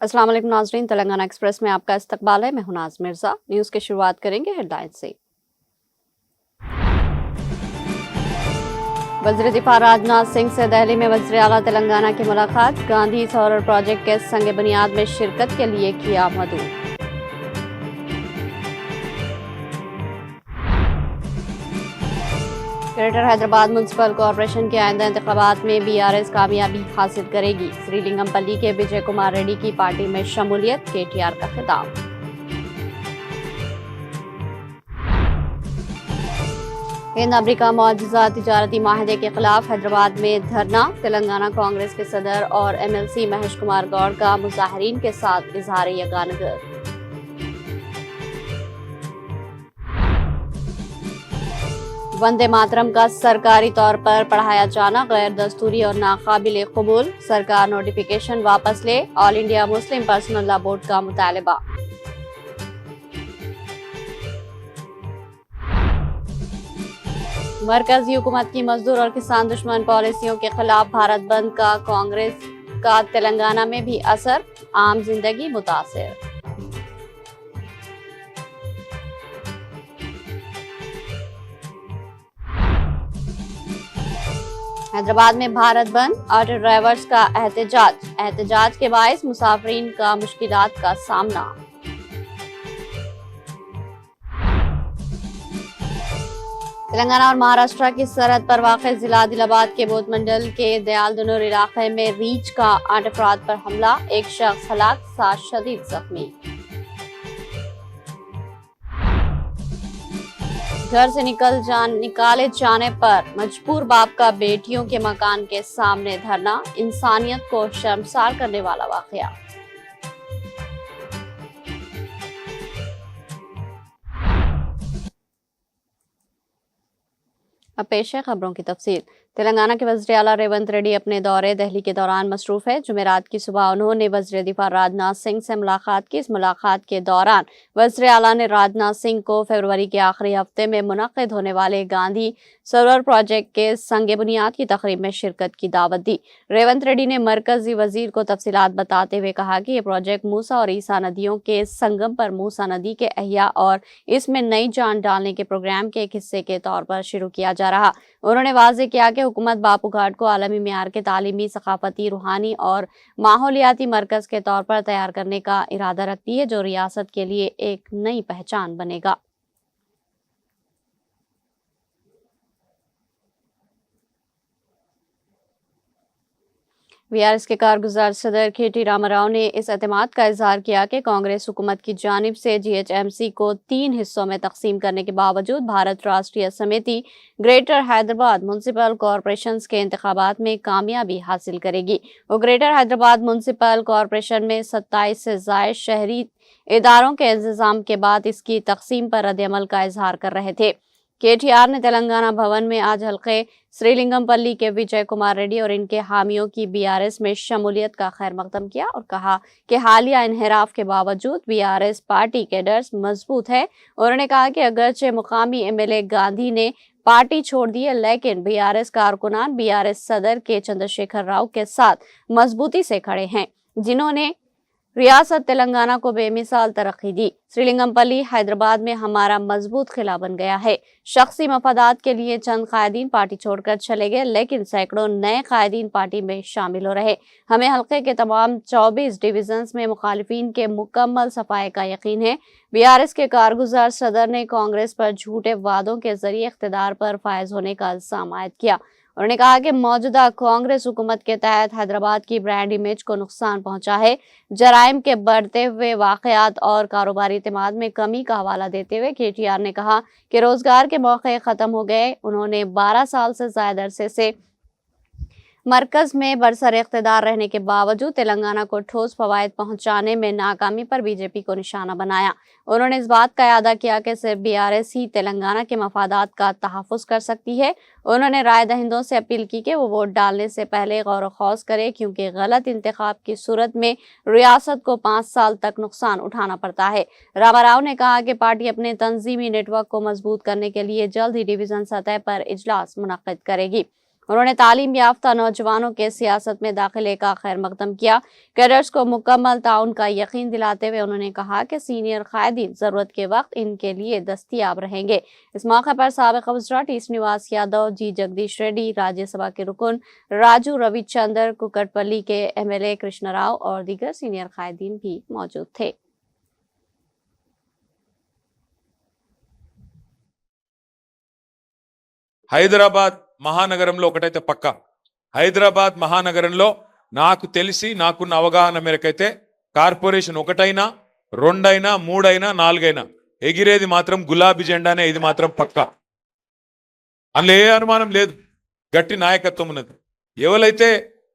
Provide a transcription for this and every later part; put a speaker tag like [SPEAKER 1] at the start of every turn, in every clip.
[SPEAKER 1] अस्सलाम वालेकुम नाज़रीन, तेलंगाना एक्सप्रेस में आपका इस्तकबाल है। मैं हूं नाज़ मिर्जा। न्यूज़ की शुरुआत करेंगे हेडलाइन से। वज़ीर दिफा राजनाथ सिंह से दिल्ली में वज़ीर आला तेलंगाना की मुलाकात। गांधी सौर प्रोजेक्ट के संग बुनियाद में शिरकत के लिए किया मदऊ। ग्रेटर हैदराबाद म्युनिसिपल कॉरपोरेशन के आइंदा इंतखाबात में बीआरएस कामयाबी हासिल करेगी। श्रीलिंगमपल्ली के विजय कुमार रेड्डी की पार्टी में शमूलियत, केटीआर का खिताब। हिंद अमेरिका मौजूदा तिजारती माहिदे के खिलाफ हैदराबाद में धरना। तेलंगाना कांग्रेस के सदर और एमएलसी महेश कुमार गौड़ का मुजाहिरीन के साथ इजहार यगानगर। वंदे मातरम का सरकारी तौर पर पढ़ाया जाना गैर दस्तूरी और नाकाबिल कबूल। सरकार नोटिफिकेशन वापस ले। All India Muslim personal law board का मुतालबा। मरकजी हुकूमत की मजदूर और किसान दुश्मन पॉलिसियों के खिलाफ भारत बंद का कांग्रेस का तेलंगाना में भी असर। आम जिंदगी मुतासिर। हैदराबाद में भारत बंद, ऑटो ड्राइवर्स का एहतजाज के बायस मुसाफिरीन का मुश्किलात का सामना। तेलंगाना और महाराष्ट्र की सरहद पर वाक़ जिला आदिलाबाद के बोध मंडल के दयालदुनूर इलाके में रीछ का 8 अफराद पर हमला। एक शख्स हलाक, 7 शदीद जख्मी। घर से निकाले जाने पर मजबूर बाप का बेटियों के मकान के सामने धरना। इंसानियत को शर्मसार करने वाला वाकया। अब पेश है खबरों की तफसील। तेलंगाना के वज़ीर आला रेवंत रेड्डी अपने दौरे दिल्ली के दौरान मसरूफ है। जुमेरात की सुबह उन्होंने वज़ीर दिफा राजनाथ सिंह से मुलाकात की। इस मुलाकात के दौरान वज़ीर आला ने राजनाथ सिंह को फरवरी के आखिरी हफ्ते में मुनक्किद होने वाले गांधी सौर प्रोजेक्ट के संग बुनियाद की तकरीब में शिरकत की दावत दी। रेवंत रेड्डी ने मरकजी वजीर को तफसीलात बताते हुए कहा कि ये प्रोजेक्ट मूसा और ईसा नदियों के संगम पर मूसा नदी के अहिया और इसमें नई जान डालने के प्रोग्राम के एक हिस्से के तौर पर शुरू किया जा रहा। उन्होंने वाज़ेह किया कि हुकूमत बापू घाट को आलमी मियार के तालीमी, सकाफती, रूहानी और माहौलियाती मरकज के तौर पर तैयार करने का इरादा रखती है, जो रियासत के लिए एक नई पहचान बनेगा। बीआरएस के कारगुजार सदर केटी रामाराव ने इस एतमाद का इजहार किया कि कांग्रेस हुकूमत की जानिब से जीएचएमसी को 3 हिस्सों में तकसीम करने के बावजूद भारत राष्ट्रीय समिति ग्रेटर हैदराबाद म्युनिसिपल कॉरपोरेशन के इंतखाबात में कामयाबी हासिल करेगी। वो ग्रेटर हैदराबाद म्युनिसिपल कॉरपोरेशन में 27 से ज़ायद शहरी इदारों के इंतजाम के बाद इसकी तकसीम पर रद्द-ए-अमल का इजहार कर रहे थे। केटीआर ने तेलंगाना भवन में आज हल्के श्रीलिंगमपल्ली के विजय कुमार रेड्डी और इनके हामियों की बीआरएस में शमूलियत का खैर मकदम किया और कहा कि हालिया इन्हिराफ के बावजूद बीआरएस पार्टी कैडर्स मजबूत है। उन्होंने कहा कि अगरचे मुकामी एमएलए गांधी ने पार्टी छोड़ दी है, लेकिन बीआरएस कारकुनान बीआरएस सदर के चंद्रशेखर राव के साथ मजबूती से खड़े हैं, जिन्होंने रियासत तेलंगाना को बेमिसाल तरक्की दी। श्रीलिंगमपल्ली हैदराबाद में हमारा मजबूत किला बन गया है। शख्सी मफादात के लिए चंद कायदीन पार्टी छोड़कर चले गए, लेकिन सैकड़ों नए कायदीन पार्टी में शामिल हो रहे। हमें हल्के के तमाम 24 डिविजन्स में मुखालिफिन के मुकम्मल सफाई का यकीन है। बीआरएस के कारगुजार सदर ने कांग्रेस पर झूठे वादों के जरिए इख्तिदार पर फायज होने का इल्जाम आयद किया। उन्होंने कहा कि मौजूदा कांग्रेस हुकूमत के तहत हैदराबाद की ब्रांड इमेज को नुकसान पहुंचा है। जराइम के बढ़ते हुए वाकयात और कारोबारी इत्मीनान में कमी का हवाला देते हुए केटीआर ने कहा कि रोजगार के मौके खत्म हो गए। उन्होंने 12 साल से ज्यादा अरसे से मरकज में बरसर इख्तिदार रहने के बावजूद तेलंगाना को ठोस फवायद पहुंचाने में नाकामी पर बीजेपी को निशाना बनाया। उन्होंने इस बात का इयादा किया कि सिर्फ बीआरएस ही तेलंगाना के मफादात का तहफ़्फ़ुज़ कर सकती है। उन्होंने राय दहिंदों से अपील की कि वो वोट डालने से पहले गौर व खौज करें, क्योंकि गलत इंतखाब की सूरत में रियासत को 5 साल तक नुकसान उठाना पड़ता है। रामाराव ने कहा कि पार्टी अपने तंजीमी नेटवर्क को मजबूत करने के लिए जल्द ही डिवीजन सतह पर इजलास मुनक्किद करेगी। उन्होंने तालीम याफ्ता नौजवानों के सियासत में दाखिले का खैर मकदम किया। कैडर्स को मुकम्मल ताउन का यकीन दिलाते हुए उन्होंने कहा कि सीनियर कायदीन जरूरत के वक्त इनके लिए दस्तयाब रहेंगे। इस मौके पर साबिक वज़रा टी श्रीनिवास यादव, जी जगदीश रेड्डी, राज्यसभा के रुकन राजू रविचंद्र, कुकटपल्ली के MLA कृष्ण राव और दीगर सीनियर कायदीन भी मौजूद थे।
[SPEAKER 2] హైదరాబాద్ మహానగరంలో ఒకటైతే పక్క, హైదరాబాద్ మహానగరంలో నాకు తెలిసి నాకున్న అవగాహన మేరకైతే కార్పొరేషన్ ఒకటైనా, రెండైనా, మూడైనా, నాలుగైనా ఎగిరేది మాత్రం గులాబీ జెండానే. ఇది మాత్రం పక్క, అందులో ఏ అనుమానం లేదు. గట్టి నాయకత్వం ఉన్నది. ఎవరైతే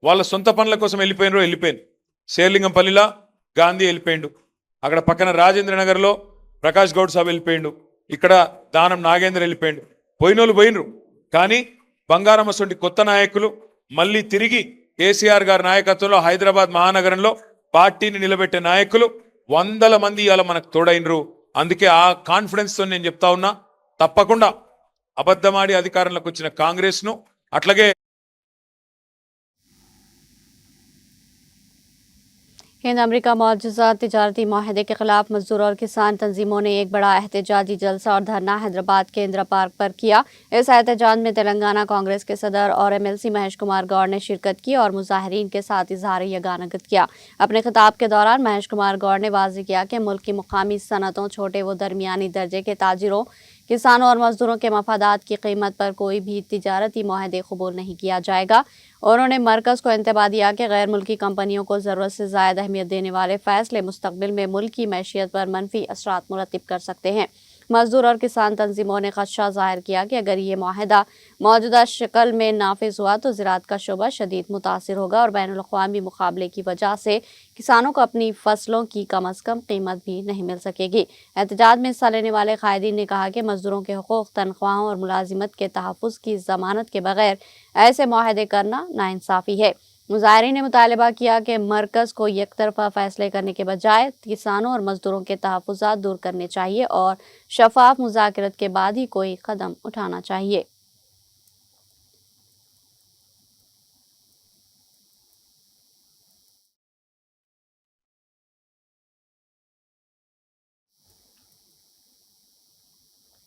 [SPEAKER 2] వాళ్ళ సొంత పనుల కోసం వెళ్ళిపోయినరో వెళ్ళిపోయింది. శేర్లింగంపల్లిలో గాంధీ వెళ్ళిపోయిండు, అక్కడ పక్కన రాజేంద్ర నగర్లో ప్రకాష్ గౌడ్ సాబ్ వెళ్ళిపోయిండు, ఇక్కడ దానం నాగేంద్ర వెళ్ళిపోయిండు. పోయినోళ్ళు పోయినరు, కానీ బంగారం అసొంటి కొత్త నాయకులు మళ్ళీ తిరిగి కేసీఆర్ గారి నాయకత్వంలో హైదరాబాద్ మహానగరంలో పార్టీని నిలబెట్టే నాయకులు వందల మంది ఇవాళ మనకు తోడైనరు. అందుకే ఆ కాన్ఫిడెన్స్ తో నేను చెప్తా ఉన్నా, తప్పకుండా అబద్ధమాడి అధికారంలోకి వచ్చిన కాంగ్రెస్ ను అట్లాగే
[SPEAKER 1] हिंद अमेरिका मौजूदा तिजारती माहिदे के खिलाफ मजदूर और किसान तंजीमों ने एक बड़ा एहतजाजी जलसा और धरना हैदराबाद के इंदिरा पार्क पर किया। इस एहतजाज में तेलंगाना कांग्रेस के सदर और MLC महेश कुमार गौड़ ने शिरकत की और मुजाहिरीन के साथ इजहार यगानत किया। अपने खिताब के दौरान महेश कुमार गौड़ ने वाज़ेह किया कि मुल्क की मुकामी सनतों, छोटे व दरमियानी दर्जे के ताजिरों, किसानों और मजदूरों के मफादात की कीमत पर कोई भी तिजारती माहदे कबूल नहीं किया जाएगा। उन्होंने मरकज़ को इंतबाह दिया कि गैर मुल्की कंपनियों को ज़रूरत से ज़ायद अहमियत देने वाले फ़ैसले मुस्तक़बिल में मुल्क की मैशियत पर मनफी असरात मुरतब कर सकते हैं। मजदूर और किसान तंजीमों ने खदशा ज़ाहिर किया कि अगर ये माहिदा मौजूदा शक्ल में नाफिज हुआ तो ज़राअत का शोबा शदीद मुतासिर होगा और बैनुल अक़वामी मुकाबले की वजह से किसानों को अपनी फसलों की कम अज़ कम कीमत भी नहीं मिल सकेगी। एहतजाज में हिस्सा लेने वाले कायदीन ने कहा कि मजदूरों के हुकूक़, तनख्वाहों और मुलाजिमत के तहफ़्फ़ुज़ की ज़मानत के बगैर ऐसे माहदे करना नाइंसाफ़ी है। मुजाहिरीन ने मुतालबा किया कि मरकज़ को एकतरफा फैसले करने के बजाय किसानों और मजदूरों के तहफ़्फ़ुज़ात दूर करने चाहिए और शफाफ मुज़ाकरत के बाद ही कोई कदम उठाना चाहिए।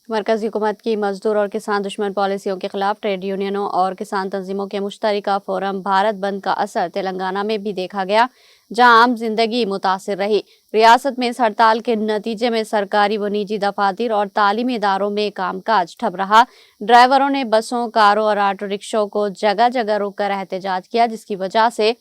[SPEAKER 1] मरकज़ी हुकूमत की मजदूर और किसान दुश्मन पॉलिसियों के खिलाफ ट्रेड यूनियनों और किसान तंजीमों के मुश्तरका फोरम भारत बंद का असर तेलंगाना में भी देखा गया, जहां आम जिंदगी मुतासिर रही। रियासत में इस हड़ताल के नतीजे में सरकारी व निजी दफातर और तालीमी इदारों में कामकाज ठप रहा। ड्राइवरों ने बसों, कारों और ऑटो रिक्शों को जगह जगह रोक कर एहतजाज किया, जिसकी वजह से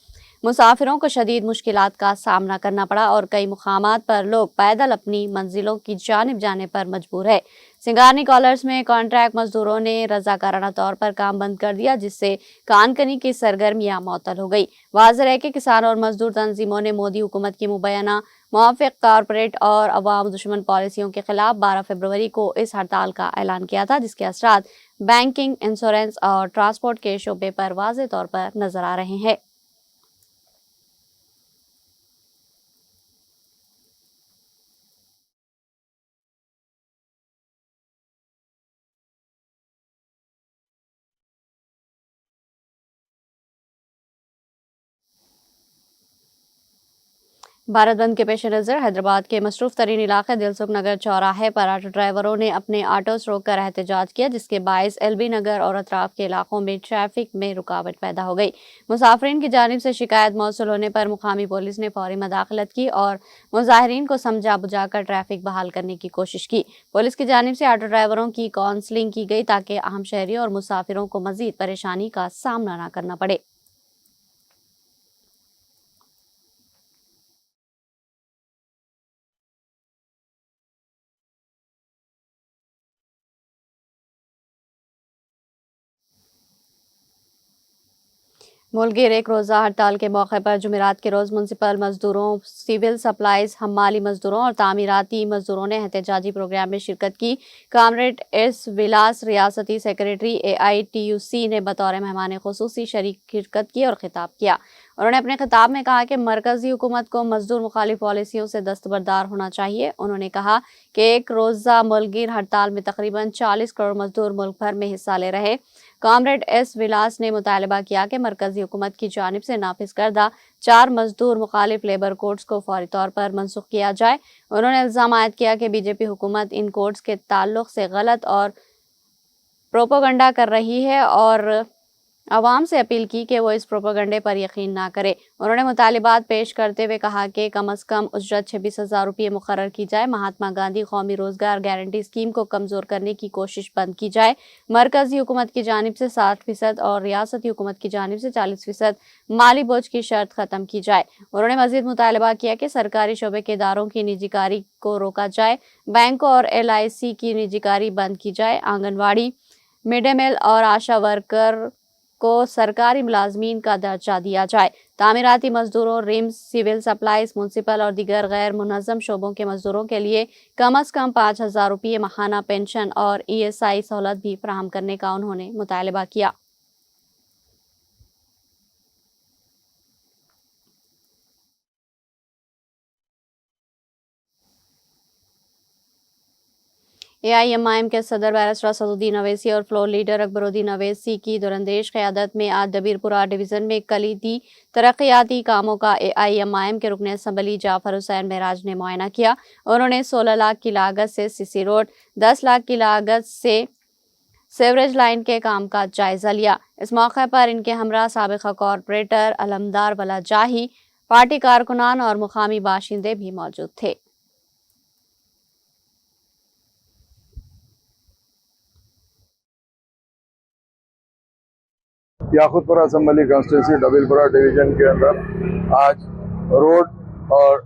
[SPEAKER 1] मुसाफिरों को शदीद मुश्किलात का सामना करना पड़ा और कई मुकामात पर लोग पैदल अपनी मंजिलों की जानिब जाने पर मजबूर है। सिंगारनी कॉलर्स में कॉन्ट्रैक्ट मजदूरों ने रजाकाराना तौर पर काम बंद कर दिया, जिससे कानकनी की सरगर्मियां मअतल हो गई। वाज़ेह है कि किसान और मजदूर तंजीमों ने मोदी हुकूमत की मुबैना मुआफ़िक कारपोरेट और अवाम दुश्मन पॉलिसियों के खिलाफ 12 फरवरी को इस हड़ताल का ऐलान किया था, जिसके असरात बैंकिंग, इंश्योरेंस और ट्रांसपोर्ट के शोबे पर वाज़ेह तौर पर नजर आ रहे हैं। भारत बंद के पेश नज़र हैदराबाद के मसरूफ़ तरीन इलाके दिलसुख नगर चौराहे पर ऑटो ड्राइवरों ने अपने ऑटोस रोककर एहतजाज किया, जिसके बायस LB नगर और अतराफ के इलाकों में ट्रैफिक में रुकावट पैदा हो गई। मुसाफिरीन की जानिब से शिकायत मौसूल होने पर मुकामी पुलिस ने फौरी मदाखलत की और मुजाहिरीन को समझा बुझाकर ट्रैफिक बहाल करने की कोशिश की। पुलिस की जानिब से ऑटो ड्राइवरों की काउंसलिंग की गई ताकि अहम शहरियों और मुसाफिरों को मजीद परेशानी का सामना न करना पड़े। मुल्कगीर एक रोज़ा हड़ताल के मौके पर जुमेरात के रोज़ म्यूनसिपल मजदूरों, सिविल सप्लाईज, हमाली मजदूरों और तामीराती मजदूरों ने एहतजाजी प्रोग्राम में शिरकत की। कामरेड S विलास, रियासती सेक्रेटरी AITUC ने बतौर मेहमान खुसूसी शिरकत की और खिताब किया। उन्होंने अपने खिताब में कहा कि मरकज़ी हुकूमत को मजदूर मुखालिफ पॉलिसियों से दस्तबरदार होना चाहिए। उन्होंने कहा कि एक रोज़ा मुल्कगीर हड़ताल में तकरीबन 40 करोड़ मजदूर मुल्क भर में हिस्सा ले रहे। کامریڈ ایس ولاس نے مطالبہ کیا کہ مرکزی حکومت کی جانب سے نافذ کردہ 4 مزدور مخالف لیبر کوڈز کو فوری طور پر منسوخ کیا جائے۔ انہوں نے الزام عائد کیا کہ بی جے پی حکومت ان کوڈز کے تعلق سے غلط اور پروپیگنڈا کر رہی ہے اور عوام سے اپیل کی کہ وہ اس پروپیگنڈے پر یقین نہ کرے۔ انہوں نے مطالبات پیش کرتے ہوئے کہا کہ کم از کم اجرت 26,000 روپے مقرر کی جائے، مہاتما گاندھی قومی روزگار گارنٹی اسکیم کو کمزور کرنے کی کوشش بند کی جائے، مرکزی حکومت کی جانب سے 60% اور ریاستی حکومت کی جانب سے 40% مالی بوجھ کی شرط ختم کی جائے۔ انہوں نے مزید مطالبہ کیا کہ سرکاری شعبے کے اداروں کی نجی کاری کو روکا جائے، بینکوں اور LIC کی نجی کاری بند کی جائے، آنگن واڑی، مڈ ڈے میل اور آشا ورکر کو سرکاری ملازمین کا درجہ دیا جائے، تعمیراتی مزدوروں، ریمز، سول سپلائز، میونسپل اور دیگر غیر منظم شعبوں کے مزدوروں کے لیے کم از کم 5,000 روپے ماہانہ پنشن اور ESI سہولت بھی فراہم کرنے کا انہوں نے مطالبہ کیا۔ AIMIM کے صدر بیرسٹر اسدالدین اویسی اور فلور لیڈر اکبرالدین اویسی کی دراندیش قیادت میں آج دبیرپورہ ڈویژن میں کلیدی ترقیاتی کاموں کا AIMIM کے رکن اسمبلی جعفر حسین معراج نے معائنہ کیا۔ انہوں نے 16 لاکھ کی لاگت سے CC روڈ، 10 لاکھ کی لاگت سے سیوریج لائن کے کام کا جائزہ لیا۔ اس موقع پر ان کے ہمراہ سابقہ کارپوریٹر علمدار ولا جاہی، پارٹی کارکنان اور مقامی باشندے بھی موجود تھے۔
[SPEAKER 3] یاقوت پورہ اسمبلی کانسٹیٹوینسی ڈبیل ڈویژن کے اندر آج روڈ اور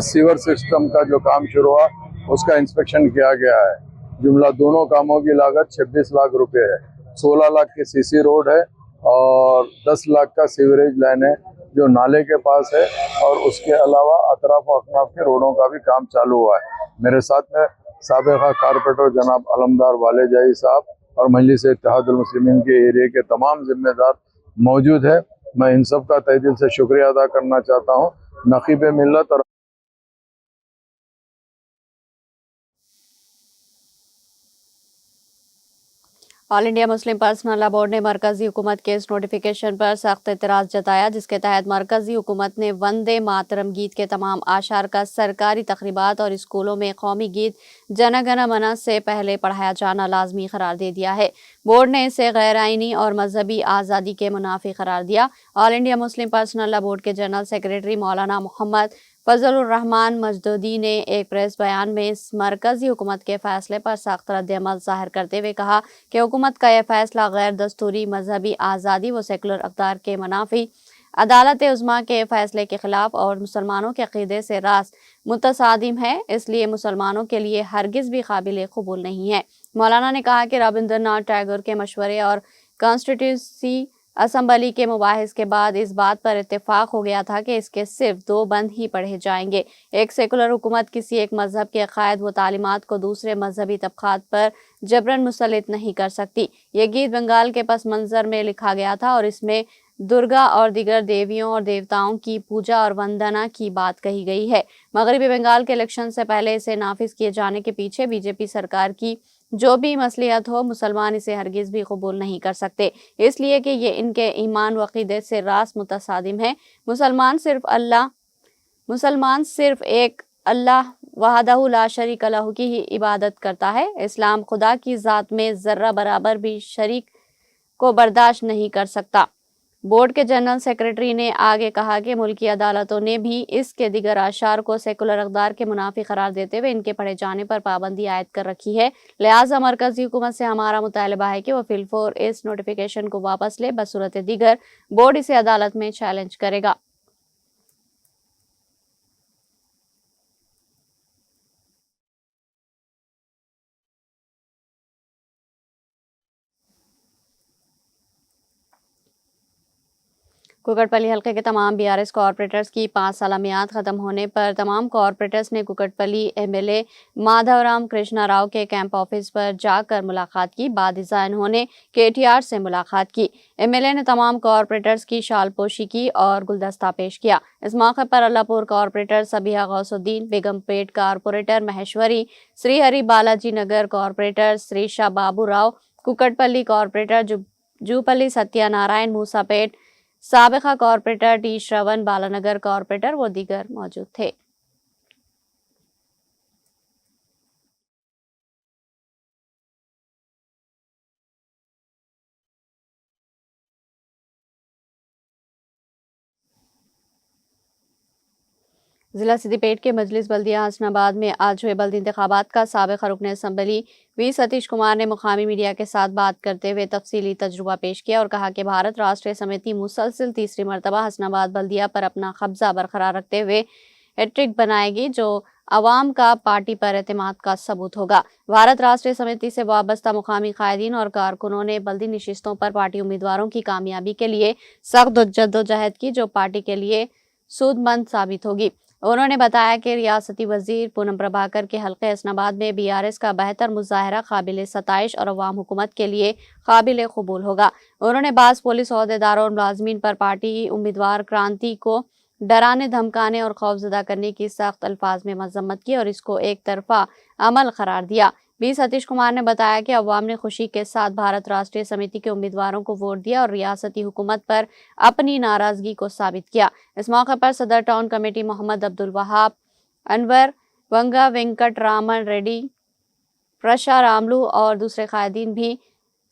[SPEAKER 3] سیور سسٹم کا جو کام شروع ہوا اس کا انسپیکشن کیا گیا ہے۔ جملہ دونوں کاموں کی لاگت 26 لاکھ روپے ہے۔ 16 لاکھ کی CC روڈ ہے اور 10 لاکھ کا سیوریج لائن ہے جو نالے کے پاس ہے، اور اس کے علاوہ اطراف و اکناف کے روڈوں کا بھی کام چالو ہوا ہے۔ میرے ساتھ میں سابقہ کارپوریٹر جناب علمدار والے جاہی صاحب اور مجلس اتحاد المسلمین کے ایریے کے تمام ذمہ دار موجود ہیں۔ میں ان سب کا تہ دل سے شکریہ ادا کرنا چاہتا ہوں۔ نقیب ملت اور
[SPEAKER 1] آل انڈیا مسلم پرسنل لا بورڈ نے مرکزی حکومت کے اس نوٹیفیکیشن پر سخت اعتراض جتایا جس کے تحت مرکزی حکومت نے وندے ماترم گیت کے تمام اعشار کا سرکاری تقریبات اور اسکولوں میں قومی گیت جن گن من سے پہلے پڑھایا جانا لازمی قرار دے دیا ہے۔ بورڈ نے اسے غیر آئینی اور مذہبی آزادی کے منافی قرار دیا۔ آل انڈیا مسلم پرسنل لا بورڈ کے جنرل سیکریٹری مولانا محمد فضل الرحمان مجدودی نے ایک پریس بیان میں اس مرکزی حکومت کے فیصلے پر سخت رد عمل ظاہر کرتے ہوئے کہا کہ حکومت کا یہ فیصلہ غیر دستوری، مذہبی آزادی و سیکولر اقدار کے منافی، عدالت عظمیٰ کے فیصلے کے خلاف اور مسلمانوں کے عقیدے سے راست متصادم ہے، اس لیے مسلمانوں کے لیے ہرگز بھی قابل قبول نہیں ہے۔ مولانا نے کہا کہ رابندر ناتھ ٹیگور کے مشورے اور کانسٹیٹیوسی اسمبلی کے مباحث کے بعد اس بات پر اتفاق ہو گیا تھا کہ اس کے صرف 2 بند ہی پڑھے جائیں گے۔ ایک سیکولر حکومت کسی ایک مذہب کے عقائد و تعلیمات کو دوسرے مذہبی طبقات پر جبراً مسلط نہیں کر سکتی۔ یہ گیت بنگال کے پس منظر میں لکھا گیا تھا اور اس میں درگا اور دیگر دیویوں اور دیوتاؤں کی پوجا اور وندنا کی بات کہی گئی ہے۔ مغربی بنگال کے الیکشن سے پہلے اسے نافذ کیے جانے کے پیچھے BJP سرکار کی جو بھی مصلحت ہو، مسلمان اسے ہرگز بھی قبول نہیں کر سکتے، اس لیے کہ یہ ان کے ایمان و عقیدے سے راست متصادم ہے۔ مسلمان صرف ایک اللہ وحدہ لا شریک لہ کی ہی عبادت کرتا ہے۔ اسلام خدا کی ذات میں ذرہ برابر بھی شریک کو برداشت نہیں کر سکتا۔ بورڈ کے جنرل سیکریٹری نے آگے کہا کہ ملکی عدالتوں نے بھی اس کے دیگر اعشار کو سیکولر اقدار کے منافی قرار دیتے ہوئے ان کے پڑھے جانے پر پابندی عائد کر رکھی ہے، لہٰذا مرکزی حکومت سے ہمارا مطالبہ ہے کہ وہ فی الفور اس نوٹیفیکیشن کو واپس لے، بصورت دیگر بورڈ اسے عدالت میں چیلنج کرے گا۔ کوکٹ پلی حلقے کے تمام BRS کارپوریٹرز کی 5 سالہ میعاد ختم ہونے پر تمام کارپوریٹرز نے کوکٹ پلی MLA مادھو رام کرشنا راؤ کے کیمپ آفس پر جا کر ملاقات کی۔ بعد ازاں انہوں نے KTR سے ملاقات کی۔ MLA نے تمام کارپوریٹرز کی شال پوشی کی اور گلدستہ پیش کیا۔ اس موقع پر اللہ پور corporator Sabiya Ghousuddin, Begumpet corporator Maheshwari, Sri Hari Balaji Nagar corporator Sirisha Babu Rao, Kukatpally corporator Jupally Satyanarayana, Moosapet साबिका corporator T Shravan, Balanagar corporator व दीगर मौजूद थे। जिला सिद्दीपेट के मजलिस बल्दिया हसनाबाद में आज हुए बल्दी इंतखाबात का साबिक़ रुकन असम्बली वी सतीश कुमार ने मुकामी मीडिया के साथ बात करते हुए तफसीली तजुर्बा पेश किया और कहा कि भारत राष्ट्रीय समिति मुसलसिल तीसरी मरतबा हसनाबाद बल्दिया पर अपना कब्जा बरकरार रखते हुए हैट्रिक बनाएगी, जो अवाम का पार्टी पर एतमाद का सबूत होगा। भारत राष्ट्रीय समिति से वाबस्ता मुकामी कायदीन और कारकुनों ने बल्दी नशिस्तों पर पार्टी उम्मीदवारों की कामयाबी के लिए सख्त जद्दोजहद की, जो पार्टी के लिए सूदमंद साबित होगी। उन्होंने बताया कि रियासती वजीर पूनम प्रभाकर के हल्के हसनाबाद में बीआरएस का बेहतर मुजाहरा काबिल सताइश और अवाम हुकूमत के लिए काबिल कबूल होगा। उन्होंने बास पुलिस ओहदेदारों और मुलाजमीन पर पार्टी उम्मीदवार क्रांति को डराने, धमकाने और खौफजदा करने की सख्त अल्फाज में मजम्मत की और इसको एक तरफा अमल करार दिया। बी सतीश कुमार ने बताया कि अवाम ने खुशी के साथ भारत राष्ट्रीय समिति के उम्मीदवारों को वोट दिया और रियासती हुकूमत पर अपनी नाराजगी को साबित किया। इस मौके पर सदर टाउन कमेटी मोहम्मद अब्दुल वहाब, अनवर वंगा, वेंकट रामन रेड्डी, प्रशा रामलू और दूसरे कायदीन भी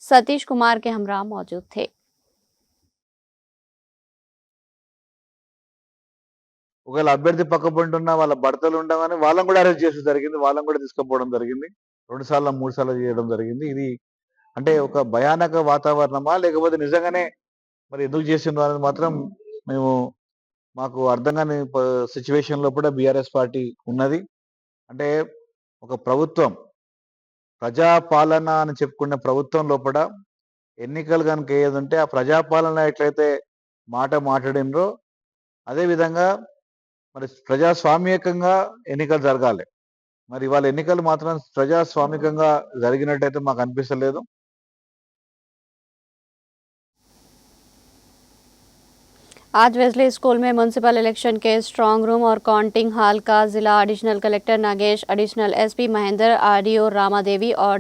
[SPEAKER 1] सतीश कुमार के हमरा मौजूद थे।
[SPEAKER 4] ఒకవేళ అభ్యర్థి పక్కపొంటున్న వాళ్ళ భర్తలు ఉండగానే వాళ్ళని కూడా అరెస్ట్ చేసడం జరిగింది, వాళ్ళని కూడా తీసుకుపోవడం జరిగింది, 2 సార్లు 3 సార్లు చేయడం జరిగింది. ఇది అంటే ఒక భయానక వాతావరణమా లేకపోతే నిజంగానే మరి ఎందుకు చేసిండ్రు అనేది మాత్రం మేము మాకు అర్థం కాని సిచ్యువేషన్ లో కూడా బీఆర్ఎస్ పార్టీ ఉన్నది. అంటే ఒక ప్రభుత్వం ప్రజాపాలన అని చెప్పుకునే ప్రభుత్వం లోపల ఎన్నికలు కనుక ఏదంటే ఆ ప్రజాపాలన ఎట్లయితే మాట మాట్లాడినరో అదే విధంగా మరి ప్రజాస్వామ్యకంగా ఎన్నికలు జరగాలి. మరి వాళ్ళ ఎన్నికలు మాత్రం ప్రజాస్వామికంగా జరిగినట్టయితే మాకు అనిపిస్తలేదు.
[SPEAKER 1] आज वेस्ले स्कूल में म्यूनसिपल इलेक्शन के स्ट्रांग रूम और काउंटिंग हॉल का जिला additional collector Nagesh, additional SP Mahendra, RDO Rama Devi और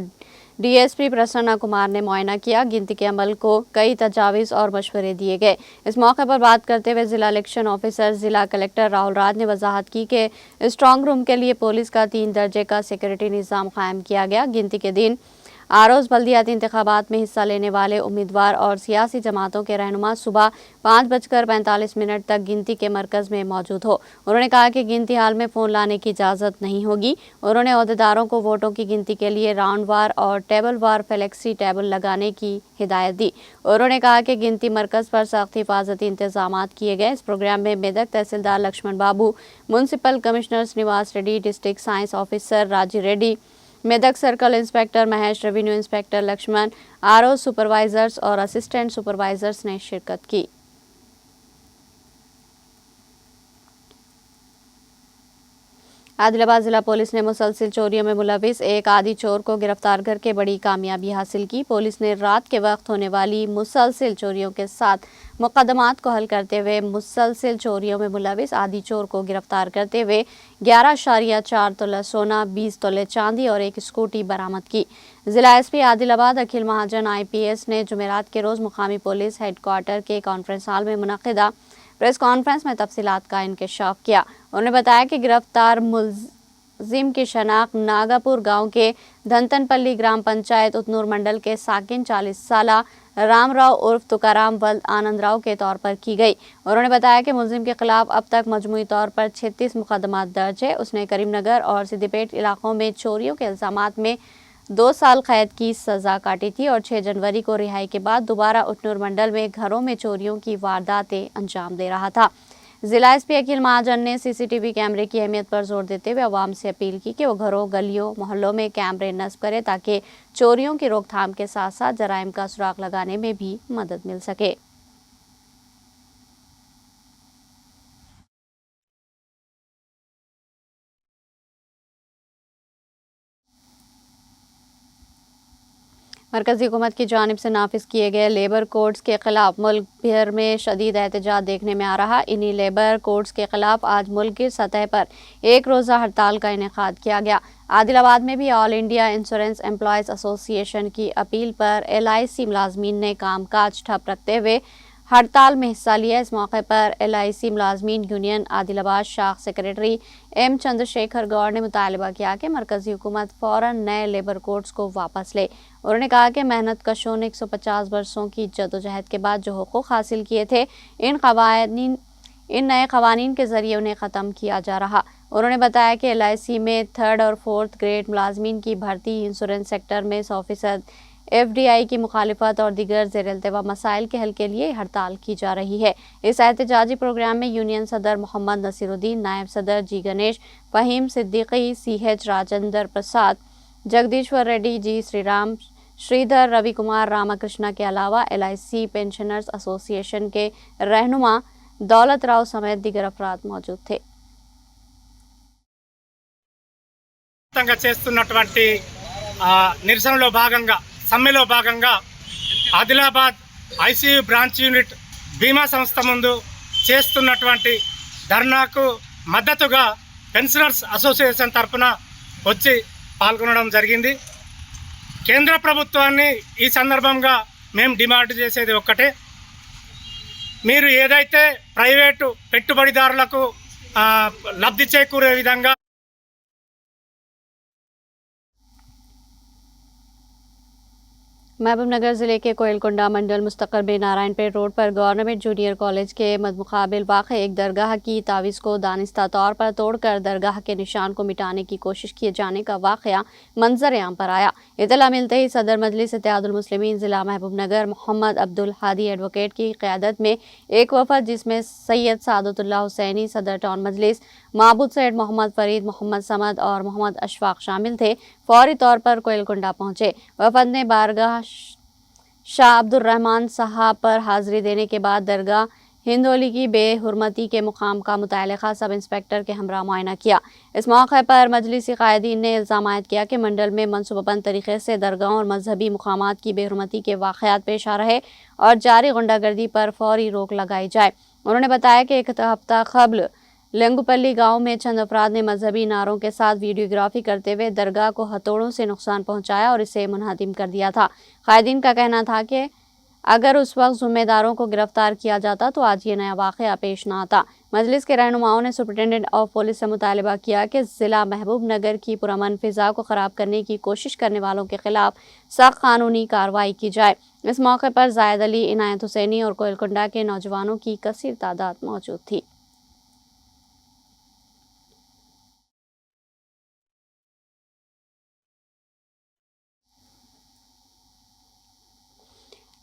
[SPEAKER 1] डीएसपी प्रसन्ना कुमार ने मुआयना किया। गिनती के अमल को कई तजावीज़ और मशवरे दिए गए। इस मौके पर बात करते हुए जिला इलेक्शन ऑफिसर जिला कलेक्टर राहुल राज ने वजाहत की कि स्ट्रांग रूम के लिए पुलिस का 3 दर्जे का सिक्योरिटी निज़ाम कायम किया गया। गिनती के दिन आरोज बल्दियाती इंतखाबात में हिस्सा लेने वाले उम्मीदवार और सियासी जमातों के रहनुमा सुबह 5:45 तक गिनती के मरकज़ में मौजूद हो। उन्होंने कहा कि गिनती हाल में फ़ोन लाने की इजाज़त नहीं होगी। उन्होंने अहदेदारों को वोटों की गिनती के लिए राउंड वार और टेबल वार फ्लेक्सी टेबल लगाने की हिदायत दी। उन्होंने कहा कि गिनती मरकज़ पर सख्त हिफाजती इंतजाम किए गए। इस प्रोग्राम में Medak tahsildar Lakshman Babu, municipal commissioner Srinivas Reddy, district science officer Raji Reddy, Medak circle inspector Mahesh, revenue inspector Lakshman, RO supervisors और असिस्टेंट सुपरवाइजर्स ने शिरकत की। आदिलाबाद जिला पुलिस ने मुसलसिल चोरियों में मुलविस एक आदि चोर को गिरफ्तार करके बड़ी कामयाबी हासिल की। पुलिस ने रात के वक्त होने वाली मुसलसिल चोरियों के साथ मुकदमात को हल करते हुए मुसलसिल चोरियों में मुलविस आदि चोर को गिरफ्तार करते हुए 11.4 तोला सोना, 20 तोले चांदी और एक स्कूटी बरामद की। जिला एसपी आदिलाबाद अखिल महाजन आईपीएस ने जुमेरात के रोज मुकामी पुलिस हेडक्वार्टर के कॉन्फ्रेंस हॉल में मुनक्किदा प्रेस कॉन्फ्रेंस में तफसीलात का इंकशाफ किया। उन्होंने बताया कि गिरफ्तार मुलजिम की शनाख्त नागापुर गांव के धनतनपल्ली ग्राम पंचायत उतनूर मंडल के साकिन 40 साला रामराव उर्फ तुकाराम वल्द आनंद राव के तौर पर की गई। उन्होंने बताया कि मुलजिम के खिलाफ अब तक मजमूई तौर पर 36 मुकदमात दर्ज है। उसने करीमनगर और सिद्दीपेट इलाकों में चोरियों के इल्जामात में 2 साल कैद की सजा काटी थी और 6 जनवरी को रिहाई के बाद दोबारा उतनूर मंडल में घरों में चोरियों की वारदातें अंजाम दे रहा था। जिला एसपी अखिल महाजन ने सीसीटीवी कैमरे की अहमियत पर जोर देते हुए अवाम से अपील की कि वो घरों, गलियों, मोहल्लों में कैमरे नस्ब करें ताकि चोरियों की रोकथाम के साथ साथ जराइम का सुराग लगाने में भी मदद मिल सके। मरकजी हुकूमत की जानिब से नाफिज किए गए लेबर कोड्स के खिलाफ मुल्क भर में शदीद एहतजाज देखने में आ रहा। इन्हीं लेबर कोड्स के खिलाफ आज मुल्क की सतह पर एक रोज़ा हड़ताल का इनेकाद किया गया। आदिलाबाद में भी all India insurance employees association की अपील पर LIC मुलाजमीन ने काम काज ठप रखते हुए हड़ताल में हिस्सा लिया। इस मौके पर LIC मुलाजमीन यूनियन आदिलाबाद शाख सेक्रेटरी M चंद्रशेखर गौड़ ने मुतालबा किया कि मरकजी हुकूमत फ़ौरन नए लेबर कोड्स को वापस ले। उन्होंने कहा कि मेहनत कशों ने 150 वर्षों की जदोजहद के बाद जो हुकूक हासिल किए थे, इन नए क़वानीन के ज़रिए उन्हें ख़त्म किया जा रहा। उन्होंने बताया कि LIC में 3rd और 4th ग्रेड मुलाजमीन की भर्ती इंश्योरेंस सेक्टर में 100% FDI की मुखालिफत और दीगर ज़ेर-इल्तिवा मसाइल के हल के लिए हड़ताल की जा रही है। इस एहतजाजी प्रोग्राम में यूनियन सदर मोहम्मद नसीरुद्दीन, नायब सदर G गणेश, फ़हीम सिद्दीकी, CH राजेंद्र प्रसाद, जगदीश्वर रेड्डी, G श्रीराम, श्रीधर, रवि कुमार, रामाकृष्णा के अलावा LIC पेंशनर्स एसोसिएशन के रहनुमा दौलत राव समेत दीगर अफराद मौजूद थे।
[SPEAKER 5] చేస్తున్నటువంటి నిరసనలో భాగంగా సమ్మెలో భాగంగా ఆదిలాబాద్ ICU బ్రాంచ్ యూనిట్ బీమా సంస్థ ముందు చేస్తున్నటువంటి ధర్నాకు మద్దతుగా పెన్షనర్స్ అసోసియేషన్ తరఫున వచ్చి పాల్గొనడం జరిగింది. కేంద్ర ప్రభుత్వాన్ని ఈ సందర్భంగా మేము డిమాండ్ చేసేది ఒక్కటే, మీరు ఏదైతే ప్రైవేటు పెట్టుబడిదారులకు లబ్ధి చేకూరే విధంగా
[SPEAKER 1] महबूबनगर ज़िले के कोयलकुंडा मंडल मुस्तक़र में नारायणपेट रोड पर गवर्नमेंट जूनियर कॉलेज के मदमुकाबिल वाक़ एक दरगाह की तावीज़ को दानिस्ता तौर पर तोड़कर दरगाह के निशान को मिटाने की कोशिश किए जाने का वाक़या मंजर आम पर आया। इतला मिलते ही सदर मजलिस इत्तेहादुल मुस्लिमीन ज़िला महबूबनगर मोहम्मद अब्दुल हादी एडवोकेट की क़यादत में एक वफ़द जिसमें सैयद सादतुल्लाह हुसैनी, सदर टाउन मजलिस, महबूद सैयद मोहम्मद फरीद, मोहम्मद समद और मोहम्मद अशफाक शामिल थे, फौरी तौर पर कोयलकुंडा पहुँचे। वफ़द ने बारगाह शाह अब्दुल रहमान साहब पर हाजिरी देने के बाद दरगाह हिंदोली की बेहुरमती के मुकाम का मुतल्लिक़ा सब इंस्पेक्टर के हमरा मुआयना किया। इस मौके पर मजलिसी कायदीन ने इल्ज़ाम आयद किया कि मंडल में मनसूबाबंद तरीक़े से दरगाहों और मजहबी मुकामात की बेहुरमती के वाक़यात पेश आ रहे और जारी गुंडागर्दी पर फौरी रोक लगाई जाए। उन्होंने बताया कि एक हफ्ता क़ब्ल लंगुपल्ली गांव में चंद अफराद ने मजहबी नारों के साथ वीडियोग्राफी करते हुए दरगाह को हथौड़ों से नुकसान पहुंचाया और इसे मुनहदिम कर दिया था। कायदीन का कहना था कि अगर उस वक्त ज़िम्मेदारों को गिरफ्तार किया जाता तो आज ये नया वाक़या पेश न आता। मजलिस के रहनुमाओं ने सुपरिटेंडेंट ऑफ पुलिस से मुतालबा किया कि ज़िला महबूबनगर की पुरअमन फ़िज़ा को ख़राब करने की कोशिश करने वालों के ख़िलाफ़ सख्त कानूनी कार्रवाई की जाए। इस मौके पर जायद अली, इनायत हुसैनी और कोयलकुंडा के नौजवानों की कसीर तादाद मौजूद थी।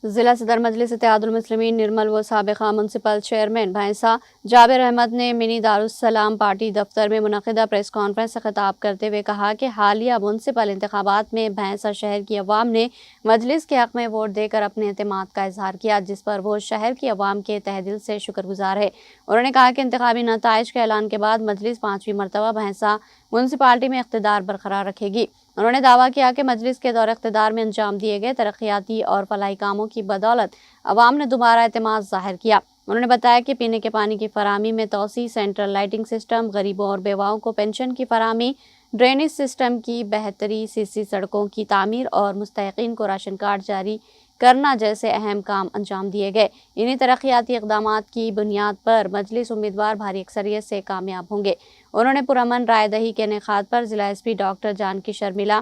[SPEAKER 1] ज़िला सदर मजलिस इत्तेहादुल मुस्लिमीन निर्मल व साबिक़ा म्युनिसिपल चेयरमैन भैंसा जाबिर अहमद ने मिनी दारुस्सलाम पार्टी दफ्तर में मुनक़िदा प्रेस कॉन्फ्रेंस से खिताब करते हुए कहा कि हालिया म्युनिसिपल इंतखाबात में भैंसा शहर की अवाम ने मजलिस के हक़ में वोट देकर अपने एतमाद का इजहार किया, जिस पर वो शहर की अवाम के तहे दिल से शुक्रगुजार है। उन्होंने कहा कि इंतखाबी नताइज के ऐलान के बाद मजलिस 5वीं मरतबा भैंसा म्युनिसिपालिटी में इक़्तिदार बरकरार रखेगी। उन्होंने दावा किया कि मजलिस के दौर इक़्तिदार में अंजाम दिए गए तरक्याती और फलाही कामों की बदौलत अवाम ने दोबारा एतमाद ज़ाहिर किया। उन्होंने बताया कि पीने के पानी की फराहमी में तोसी, सेंट्रल लाइटिंग सिस्टम, गरीबों और बेवाओं को पेंशन की फराहमी, ड्रेनेज सिस्टम की बेहतरी, सीसी सड़कों की तामीर और मुस्तहिक़ीन को राशन कार्ड जारी करना जैसे अहम काम अंजाम दिए गए। इन्हीं तरक्याती इक़दामात की बुनियाद पर मजलिस उम्मीदवार भारी अक्सरियत से कामयाब होंगे। उन्होंने पुरअमन रायदही के इनेकाद पर ज़िला SP doctor Janaki Sharmila,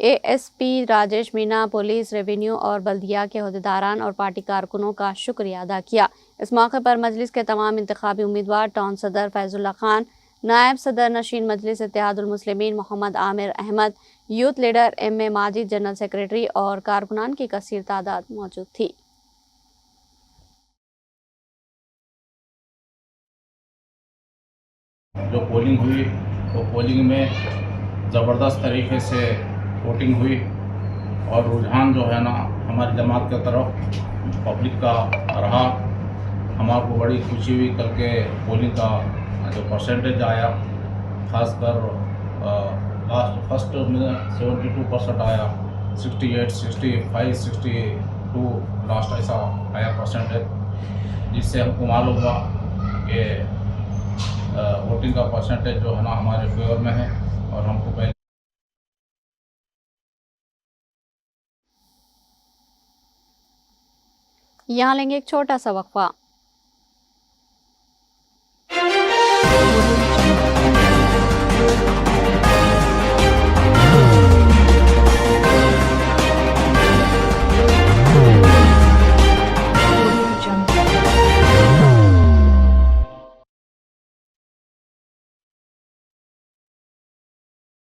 [SPEAKER 1] ASP Rajesh Meena, police, revenue और बल्दिया के अहदेदारान और पार्टी कारकुनों का शुक्रिया अदा किया। इस मौके पर मजलिस के तमाम इंतखाबी उम्मीदवार टाउन सदर फैजुल्ला खान, नायब सदर नशीन Majlis Ittehadul Muslimeen Mohammed Amir Ahmed, youth leader MA Majid, general secretary और कारकुनान की कसीर तादाद मौजूद थी।
[SPEAKER 6] जो पोलिंग हुई वो पोलिंग में ज़बरदस्त तरीके से वोटिंग हुई और रुझान जो है ना हमारी जमात की तरफ पब्लिक का रहा। हमारे को बड़ी खुशी हुई कल के पोलिंग का जो परसेंटेज आया, ख़ासकर लास्ट फर्स्ट में 72% आया 68, 65, 62 लास्ट ऐसा आया परसेंटेज, जिससे हमको मालूम हुआ कि वोटिंग का परसेंटेज जो है ना हमारे फेवर में है और हमको पहले
[SPEAKER 1] यहाँ लेंगे एक छोटा सा वक्फा।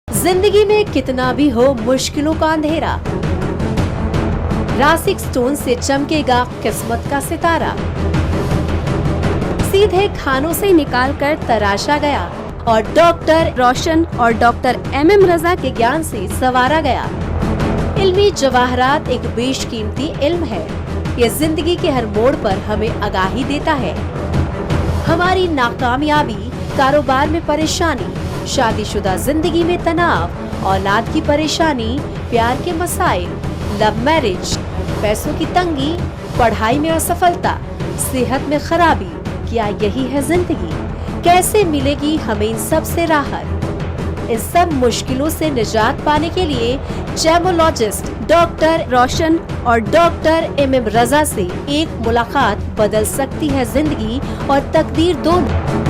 [SPEAKER 7] जिंदगी में कितना भी हो मुश्किलों का अंधेरा, रासिक स्टोन से चमकेगा किस्मत का सितारा। सीधे खानों से निकाल कर तराशा गया और डॉक्टर रोशन और डॉक्टर MM रजा के ज्ञान से संवारा गया। इल्मी जवाहरात एक बेशकीमती इल्म है। ये जिंदगी के हर मोड़ पर हमें आगाही देता है। हमारी नाकामयाबी, कारोबार में परेशानी, शादीशुदा जिंदगी में तनाव, औलाद की परेशानी, प्यार के मसाइल, लव मैरिज, पैसों की तंगी, पढ़ाई में असफलता, सेहत में खराबी, क्या यही है जिंदगी? कैसे मिलेगी हमें इन सब से राहत? इन सब मुश्किलों से निजात पाने के लिए जेमोलॉजिस्ट डॉक्टर रोशन और डॉक्टर MM रजा से एक मुलाकात बदल सकती है जिंदगी और तकदीर दोनों।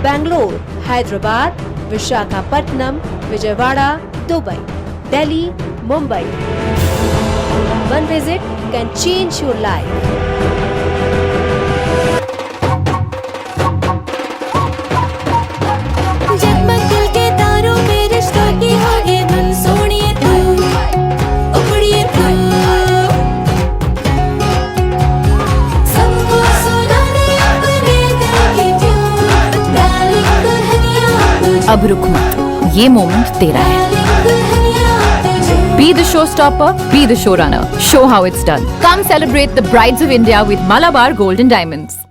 [SPEAKER 7] Bangalore, Hyderabad, Visakhapatnam, Vijayawada, Dubai, Delhi, Mumbai. One visit can change your life.
[SPEAKER 8] जगमग दिल के तारों में रिश्तों की होगी धुन, सोनिए तू, उखड़िए तू, सबको सुना दे अपने दिल की ट्यून, डार्लिंग दुल्हनिया तुझे,
[SPEAKER 9] अब रुक मत, ये मोमेंट तेरा है।
[SPEAKER 8] डार्लिंग दुल्हनिया तुझे।
[SPEAKER 9] Be the showstopper, be the showrunner. Show how it's done. Come celebrate the Brides of India with Malabar Gold and Diamonds.